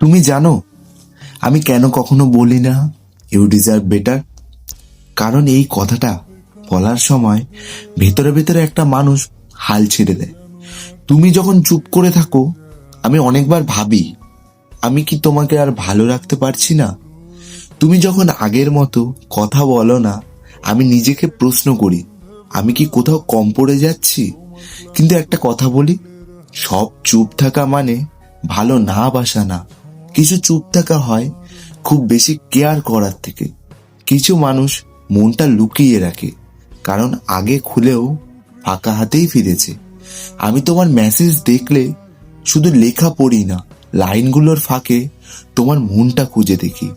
তুমি জানো আমি কেন কখনো বলি না ইউ ডিজার্ভ বেটার? কারণ এই কথাটা বলার সময় ভেতরে ভেতরে একটা মানুষ হাল ছেড়ে দেয়। তুমি যখন চুপ করে থাকো, আমি অনেকবার ভাবি আমি কি তোমাকে আর ভালো রাখতে পারছি না। তুমি যখন আগের মতো কথা বলো না, আমি নিজেকে প্রশ্ন করি আমি কি কোথাও কম পড়ে যাচ্ছি। কিন্তু একটা কথা বলি, সব চুপ থাকা মানে ভালো না বাসা না। কিছু চুপ থাকা হয় খুব বেশি কেয়ার করার থেকে। কিছু মানুষ মনটা লুকিয়ে রাখে, কারণ আগে খুলেও ফাঁকা হাতেই ফিরেছে। আমি তোমার মেসেজ দেখলে শুধু লেখা পড়ি না, লাইনগুলোর ফাঁকে তোমার মনটা খুঁজে দেখি।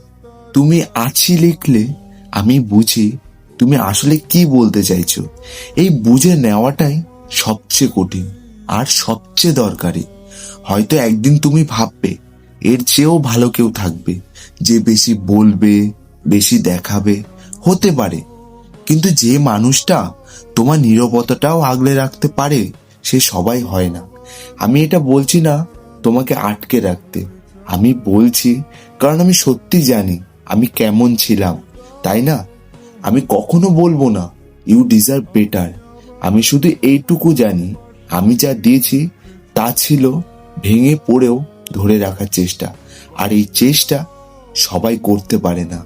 তুমি আছি লিখলে আমি বুঝি তুমি আসলে কি বলতে চাইছো। এই বুঝে নেওয়াটাই সবচেয়ে কঠিন আর সবচেয়ে দরকারি। হয়তো একদিন তুমি ভাববে এর চেয়েও ভালো কেউ থাকবে, যে বেশি বলবে, বেশি দেখাবে, হতে পারে। কিন্তু যে মানুষটা তোমার নীরবতাটাও আগলে রাখতে পারে, সে সবাই হয় না। আমি এটা বলছি না তোমাকে আটকে রাখতে, আমি বলছি কারণ আমি সত্যি জানি আমি কেমন ছিলাম, তাই না? আমি কখনো বলবো না ইউ ডিজার্ভ বেটার। আমি শুধু এইটুকু জানি আমি যা দিয়েছি তা ছিল ভেঙে পড়েও ধরে রাখার চেষ্টা। আর এই চেষ্টা সবাই করতে পারে না।